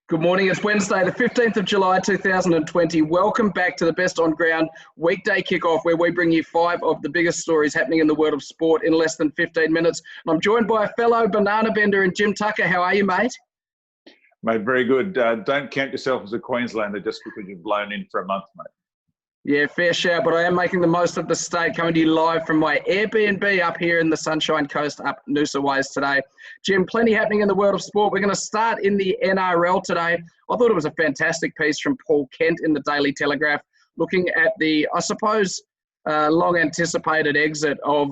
Good morning. It's Wednesday, the 15th of July, 2020. Welcome back to the best On Ground Weekday Kickoff, where we bring you 5 of the biggest stories happening in the world of sport in less than 15 minutes. And I'm joined by a fellow banana bender and Jim Tucker. How are you, mate? Mate, very good. Don't count yourself as a Queenslander just because you've blown in for a month, mate. Yeah, fair shout, but I am making the most of the state, coming to you live from my Airbnb up here in the Sunshine Coast up Noosa Ways today. Jim, plenty happening in the world of sport. We're going to start in the NRL today. I thought it was a fantastic piece from Paul Kent in the Daily Telegraph, looking at the, I suppose, long-anticipated exit of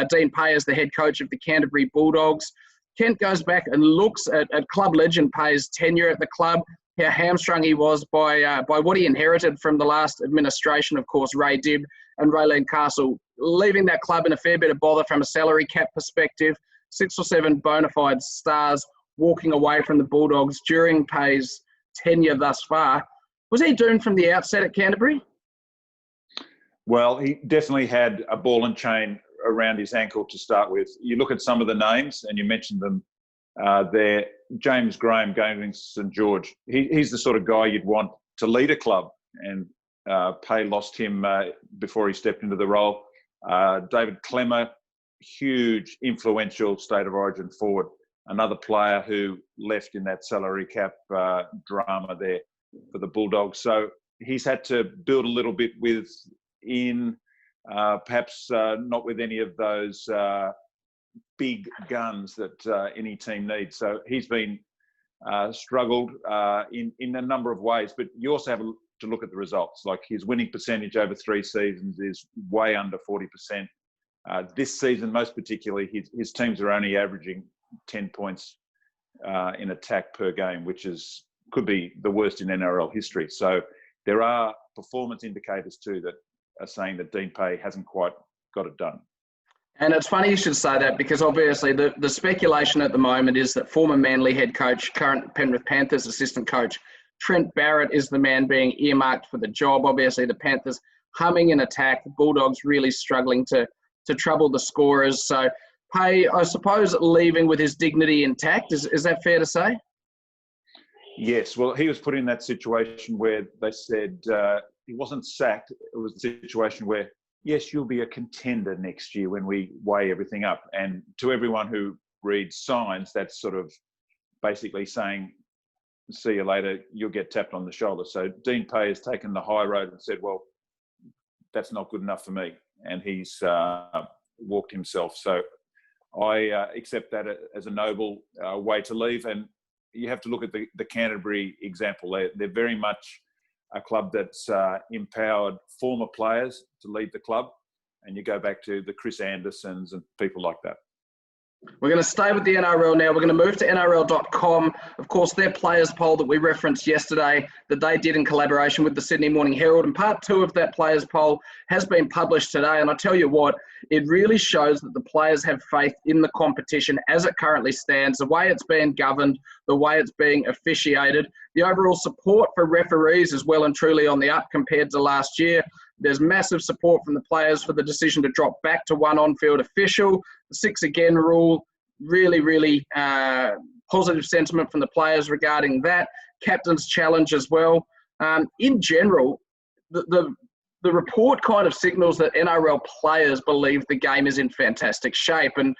Dean Pay as the head coach of the Canterbury Bulldogs. Kent goes back and looks at club legend Pay's tenure at the club, how hamstrung he was by what he inherited from the last administration, of course, Ray Dibb and Raylene Castle, leaving that club in a fair bit of bother from a salary cap perspective, 6 or 7 bona fide stars walking away from the Bulldogs during Pay's tenure thus far. Was he doomed from the outset at Canterbury? Well, he definitely had a ball and chain around his ankle to start with. You look at some of the names, and you mentioned them there. James Graham going to St George. He's the sort of guy you'd want to lead a club, and Pay lost him before he stepped into the role. David Clemmer, huge, influential State of Origin forward, another player who left in that salary cap drama there for the Bulldogs. So he's had to build a little bit perhaps not with any of those big guns that any team needs. So he's been struggled in a number of ways, but you also have to look at the results. Like his winning percentage over 3 seasons is way under 40%. This season, most particularly, his teams are only averaging 10 points in attack per game, which could be the worst in NRL history. So there are performance indicators too that are saying that Dean Pay hasn't quite got it done. And it's funny you should say that, because obviously the speculation at the moment is that former Manly head coach, current Penrith Panthers assistant coach, Trent Barrett is the man being earmarked for the job. Obviously the Panthers humming in attack, the Bulldogs really struggling to trouble the scorers. So Pay, I suppose, leaving with his dignity intact. Is that fair to say? Yes. Well, he was put in that situation where they said he wasn't sacked. It was a situation where, yes, you'll be a contender next year when we weigh everything up. And to everyone who reads signs, that's sort of basically saying, see you later, you'll get tapped on the shoulder. So Dean Pay has taken the high road and said, well, that's not good enough for me. And he's walked himself. So I accept that as a noble way to leave. And you have to look at the Canterbury example. They're very much a club that's empowered former players to lead the club. And you go back to the Chris Andersons and people like that. We're going to stay with the NRL now. We're going to move to NRL.com. Of course, their players poll that we referenced yesterday that they did in collaboration with the Sydney Morning Herald. And part 2 of that players poll has been published today. And I tell you what, it really shows that the players have faith in the competition as it currently stands, the way it's being governed, the way it's being officiated. The overall support for referees is well and truly on the up compared to last year. There's massive support from the players for the decision to drop back to 1 on-field official. The 6 again rule, really positive sentiment from the players regarding that. Captain's challenge as well. In general, the report kind of signals that NRL players believe the game is in fantastic shape. And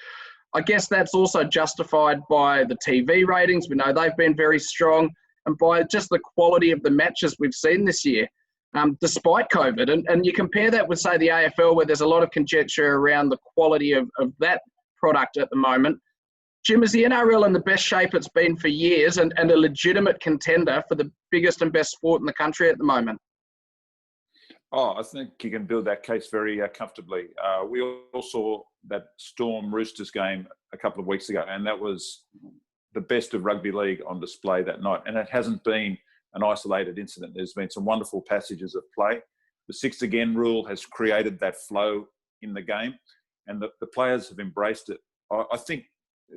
I guess that's also justified by the TV ratings. We know they've been very strong, and by just the quality of the matches we've seen this year. Despite COVID. And you compare that with, say, the AFL, where there's a lot of conjecture around the quality of that product at the moment. Jim, is the NRL in the best shape it's been for years and a legitimate contender for the biggest and best sport in the country at the moment? Oh, I think you can build that case very comfortably. We all saw that Storm Roosters game a couple of weeks ago, and that was the best of rugby league on display that night. And it hasn't been an isolated incident. There's been some wonderful passages of play. The 6 again rule has created that flow in the game, and the players have embraced it. I think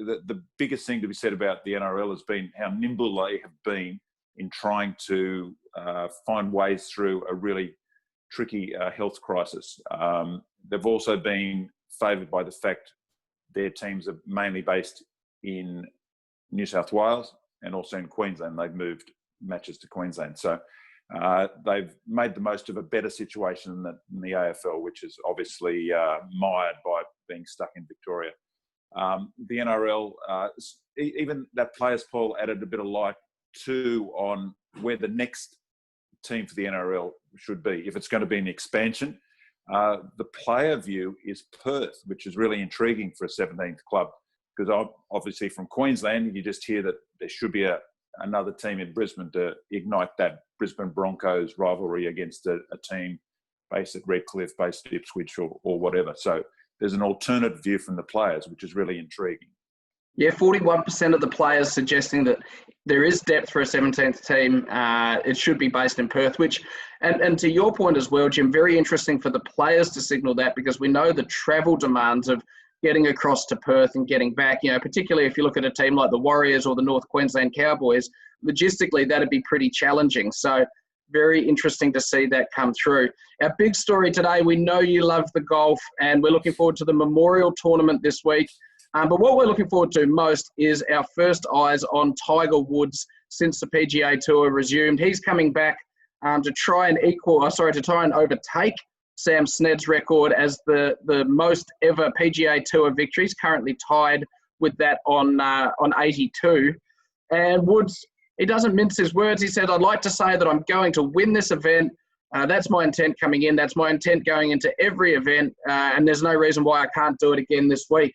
that the biggest thing to be said about the NRL has been how nimble they have been in trying to find ways through a really tricky health crisis. They've also been favoured by the fact their teams are mainly based in New South Wales and also in Queensland. They've moved matches to Queensland. So they've made the most of a better situation than the AFL, which is obviously mired by being stuck in Victoria. The NRL, even that players poll added a bit of light too on where the next team for the NRL should be. If it's going to be an expansion, the player view is Perth, which is really intriguing for a 17th club, because obviously from Queensland, you just hear that there should be another team in Brisbane to ignite that Brisbane Broncos rivalry against a team based at Redcliffe, based at Ipswich or whatever. So there's an alternate view from the players, which is really intriguing. Yeah, 41% of the players suggesting that there is depth for a 17th team. It should be based in Perth, which, and to your point as well, Jim, very interesting for the players to signal that, because we know the travel demands of getting across to Perth and getting back, particularly if you look at a team like the Warriors or the North Queensland Cowboys, logistically that'd be pretty challenging. So very interesting to see that come through. Our big story today, we know you love the golf, and we're looking forward to the Memorial Tournament this week. But what we're looking forward to most is our first eyes on Tiger Woods since the PGA Tour resumed. He's coming back to try and overtake Sam Sned's record as the most ever PGA Tour victories, currently tied with that on 82. And Woods, he doesn't mince his words. He said, "I'd like to say that I'm going to win this event. That's my intent coming in. That's my intent going into every event. And there's no reason why I can't do it again this week."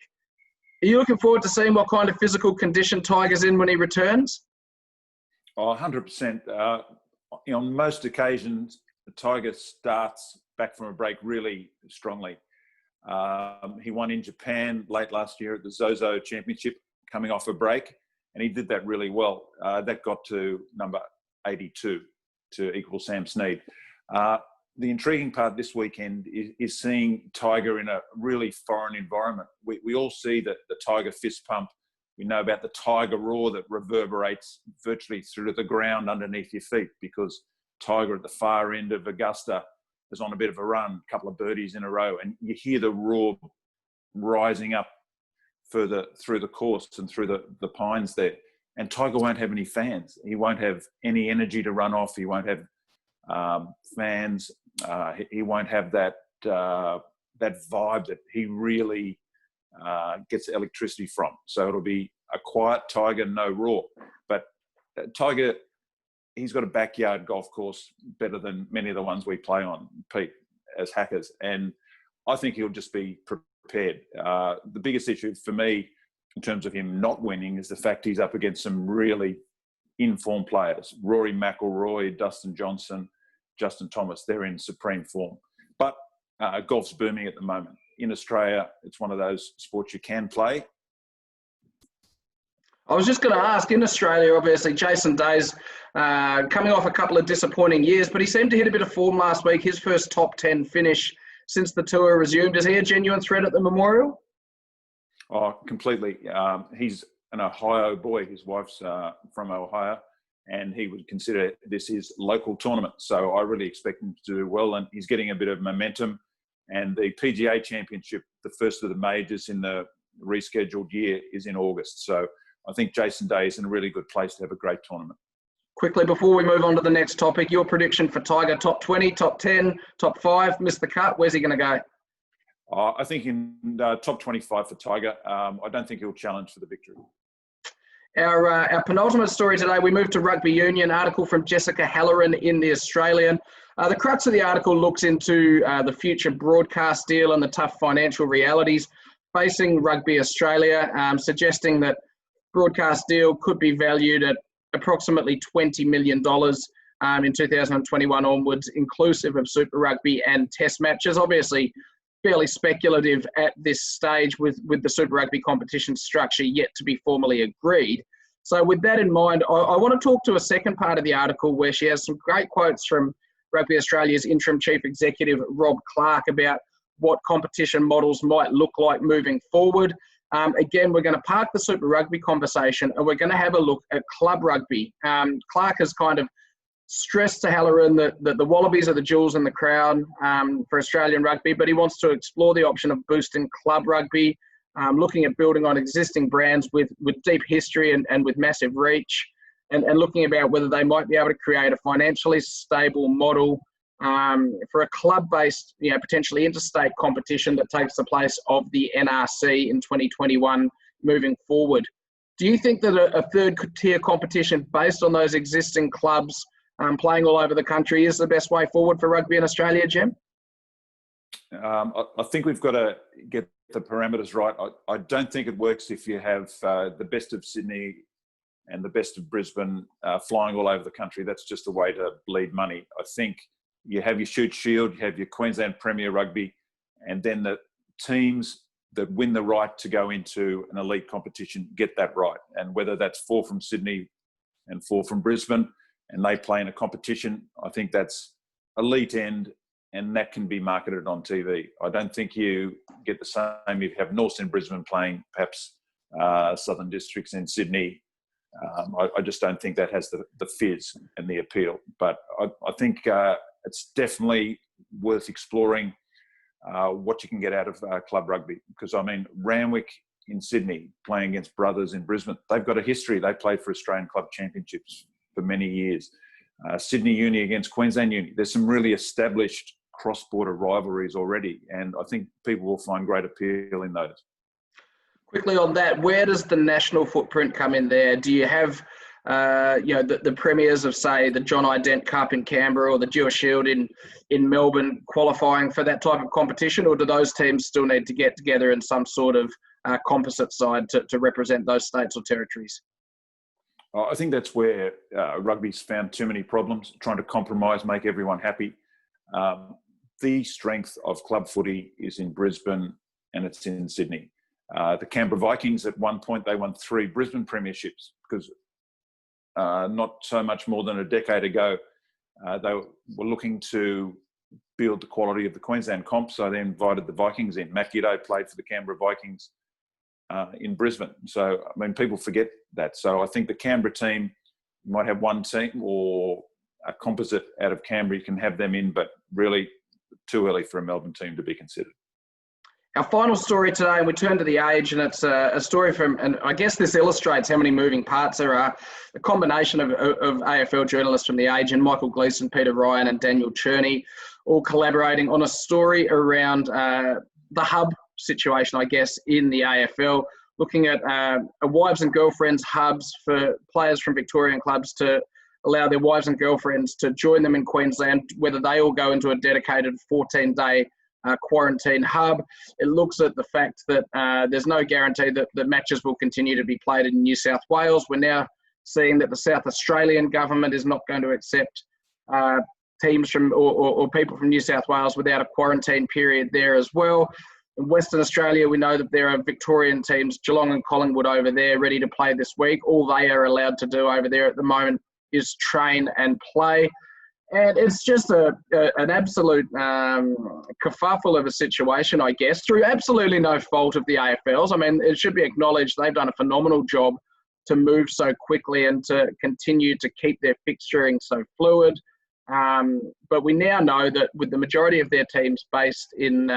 Are you looking forward to seeing what kind of physical condition Tiger's in when he returns? Oh, 100%. On most occasions, the Tiger starts back from a break really strongly. He won in Japan late last year at the Zozo Championship, coming off a break, and he did that really well. That got to number 82 to equal Sam Snead. The intriguing part this weekend is seeing Tiger in a really foreign environment. We all see the Tiger fist pump. We know about the Tiger roar that reverberates virtually through to the ground underneath your feet, because Tiger at the far end of Augusta is on a bit of a run, a couple of birdies in a row, and you hear the roar rising up further through the course and through the pines there. And Tiger won't have any fans. He won't have any energy to run off. He won't have fans. He won't have that vibe that he really gets electricity from. So it'll be a quiet Tiger, no roar. But Tiger, he's got a backyard golf course better than many of the ones we play on, Pete, as hackers. And I think he'll just be prepared. The biggest issue for me in terms of him not winning is the fact he's up against some really informed players. Rory McIlroy, Dustin Johnson, Justin Thomas, they're in supreme form. But golf's booming at the moment. In Australia, it's one of those sports you can play. I was just going to ask, in Australia, obviously, Jason Day's coming off a couple of disappointing years, but he seemed to hit a bit of form last week, his first top 10 finish since the tour resumed. Is he a genuine threat at the Memorial? Oh, completely. He's an Ohio boy. His wife's from Ohio, and he would consider this his local tournament. So I really expect him to do well, and he's getting a bit of momentum. And the PGA Championship, the first of the majors in the rescheduled year, is in August. So I think Jason Day is in a really good place to have a great tournament. Quickly, before we move on to the next topic, your prediction for Tiger: top 20, top 10, top 5, missed the cut. Where's he going to go? I think in top 25 for Tiger. I don't think he'll challenge for the victory. Our penultimate story today, we move to rugby union, article from Jessica Halloran in The Australian. The crux of the article looks into the future broadcast deal and the tough financial realities facing Rugby Australia, suggesting that broadcast deal could be valued at approximately $20 million in 2021 onwards, inclusive of Super Rugby and Test matches. Obviously, fairly speculative at this stage with the Super Rugby competition structure yet to be formally agreed. So with that in mind, I want to talk to a second part of the article where she has some great quotes from Rugby Australia's interim chief executive, Rob Clark, about what competition models might look like moving forward. Again, we're going to park the Super Rugby conversation and we're going to have a look at Club Rugby. Clark has kind of stressed to Halloran that the Wallabies are the jewels in the crown for Australian rugby, but he wants to explore the option of boosting Club Rugby, looking at building on existing brands with deep history and with massive reach. and looking about whether they might be able to create a financially stable model for a club-based, potentially interstate competition that takes the place of the NRC in 2021 moving forward. Do you think that a third-tier competition based on those existing clubs playing all over the country is the best way forward for rugby in Australia, Jim? I think we've got to get the parameters right. I don't think it works if you have the best of Sydney and the best of Brisbane flying all over the country. That's just a way to bleed money. I think you have your Shoot Shield, you have your Queensland Premier Rugby, and then the teams that win the right to go into an elite competition get that right. And whether that's 4 from Sydney and 4 from Brisbane, and they play in a competition, I think that's elite end, and that can be marketed on TV. I don't think you get the same if you have Norths in Brisbane playing perhaps Southern Districts in Sydney. I just don't think that has the fizz and the appeal. But I think it's definitely worth exploring what you can get out of club rugby. Because, I mean, Randwick in Sydney playing against Brothers in Brisbane, they've got a history. They played for Australian Club Championships for many years. Sydney Uni against Queensland Uni. There's some really established cross-border rivalries already, and I think people will find great appeal in those. Quickly on that, where does the national footprint come in there? Do you have, the premiers of, say, the John Ident Cup in Canberra or the Dewar Shield in Melbourne qualifying for that type of competition, or do those teams still need to get together in some sort of composite side to represent those states or territories? I think that's where rugby's found too many problems, trying to compromise, make everyone happy. The strength of club footy is in Brisbane and it's in Sydney. The Canberra Vikings, at one point, they won 3 Brisbane premierships because not so much more than a decade ago, they were looking to build the quality of the Queensland comp, so they invited the Vikings in. Matt Giddo played for the Canberra Vikings in Brisbane. So, I mean, people forget that. So I think the Canberra team, you might have one team or a composite out of Canberra, you can have them in, but really too early for a Melbourne team to be considered. Our final story today, and we turn to the Age, and it's a story from, and I guess this illustrates how many moving parts there are, a combination of AFL journalists from the Age, and Michael Gleeson, Peter Ryan and Daniel Cherney, all collaborating on a story around the hub situation, I guess, in the AFL, looking at wives and girlfriends hubs for players from Victorian clubs to allow their wives and girlfriends to join them in Queensland, whether they all go into a dedicated 14-day quarantine hub. It looks at the fact that there's no guarantee that matches will continue to be played in New South Wales. We're now seeing that the South Australian government is not going to accept teams from or people from New South Wales without a quarantine period there as well. In Western Australia, we know that there are Victorian teams, Geelong and Collingwood over there, ready to play this week. All they are allowed to do over there at the moment is train and play. And it's just an absolute kerfuffle of a situation, I guess, through absolutely no fault of the AFL's. I mean, it should be acknowledged they've done a phenomenal job to move so quickly and to continue to keep their fixturing so fluid. But we now know that with the majority of their teams based in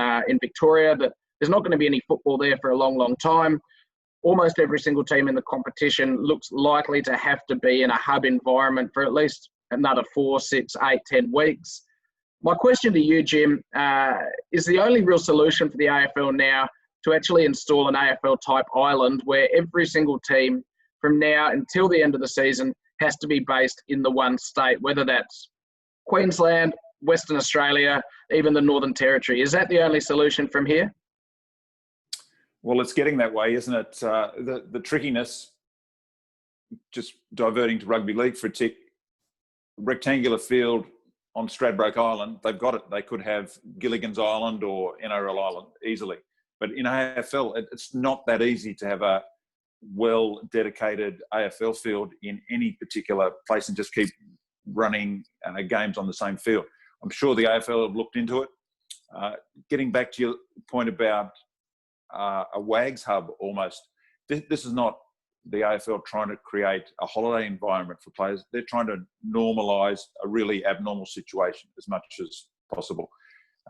Victoria, that there's not going to be any football there for a long, long time. Almost every single team in the competition looks likely to have to be in a hub environment for at least another 4, 6, 8, 10 weeks. My question to you, Jim, is the only real solution for the AFL now to actually install an AFL-type island where every single team from now until the end of the season has to be based in the one state, whether that's Queensland, Western Australia, even the Northern Territory? Is that the only solution from here? Well, it's getting that way, isn't it? The trickiness, just diverting to rugby league for a tick, rectangular field on Stradbroke Island, they've got it. They could have Gilligan's Island or NRL Island easily. But in AFL, it's not that easy to have a well-dedicated AFL field in any particular place and just keep running games on the same field. I'm sure the AFL have looked into it. Getting back to your point about a WAGS hub almost, this is not the AFL trying to create a holiday environment for players. They're trying to normalise a really abnormal situation as much as possible.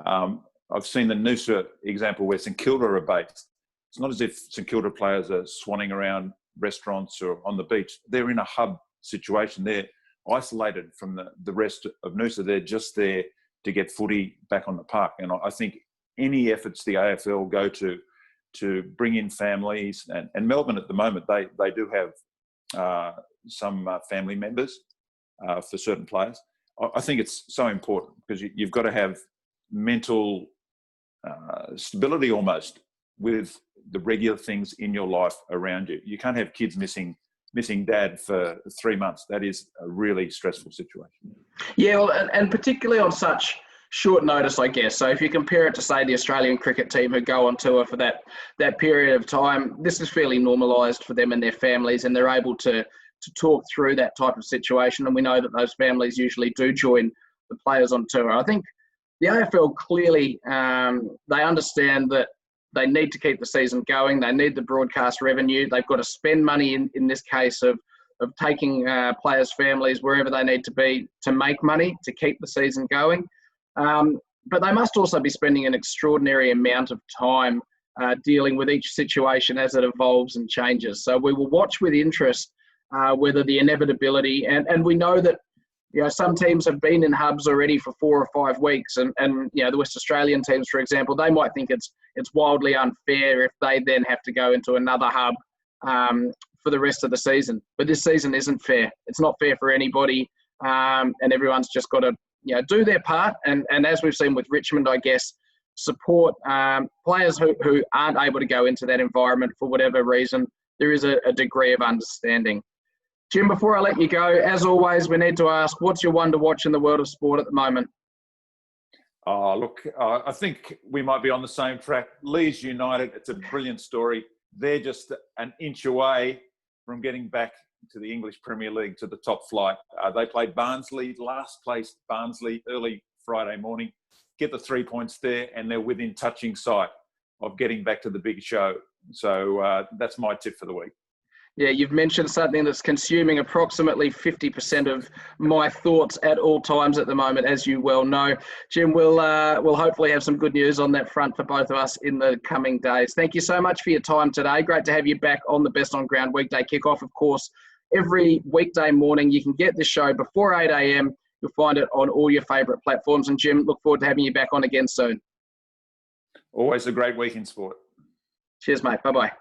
I've seen the Noosa example where St Kilda are based. It's not as if St Kilda players are swanning around restaurants or on the beach. They're in a hub situation. They're isolated from the rest of Noosa. They're just there to get footy back on the park. And I think any efforts the AFL go to bring in families, and Melbourne at the moment, they do have some family members for certain players. I think it's so important because you've got to have mental stability almost with the regular things in your life around you. You can't have kids missing dad for 3 months. That is a really stressful situation. Yeah, well, and particularly on such short notice, I guess. So if you compare it to, say, the Australian cricket team who go on tour for that period of time, this is fairly normalised for them and their families, and they're able to talk through that type of situation. And we know that those families usually do join the players on tour. I think the AFL clearly, they understand that they need to keep the season going. They need the broadcast revenue. They've got to spend money in this case of taking players' families wherever they need to be to make money to keep the season going. But they must also be spending an extraordinary amount of time dealing with each situation as it evolves and changes. So we will watch with interest whether the inevitability, and we know that, you know, some teams have been in hubs already for 4 or 5 weeks, and you know, the West Australian teams, for example, they might think it's wildly unfair if they then have to go into another hub for the rest of the season. But this season isn't fair. It's not fair for anybody, and everyone's just got to, you know, do their part. And as we've seen with Richmond, I guess, support players who aren't able to go into that environment for whatever reason. There is a degree of understanding. Jim, before I let you go, as always, we need to ask, what's your one to watch in the world of sport at the moment? Oh, look, I think we might be on the same track. Leeds United, it's a brilliant story. They're just an inch away from getting back to the English Premier League, to the top flight. They played Barnsley, last place Barnsley, early Friday morning. Get the 3 points there, and they're within touching sight of getting back to the big show. So that's my tip for the week. Yeah, you've mentioned something that's consuming approximately 50% of my thoughts at all times at the moment, as you well know. Jim, we'll hopefully have some good news on that front for both of us in the coming days. Thank you so much for your time today. Great to have you back on the Best On Ground Weekday Kickoff. Of course, every weekday morning you can get this show before 8 a.m. You'll find it on all your favourite platforms. And Jim, look forward to having you back on again soon. Always a great week in sport. Cheers, mate. Bye-bye.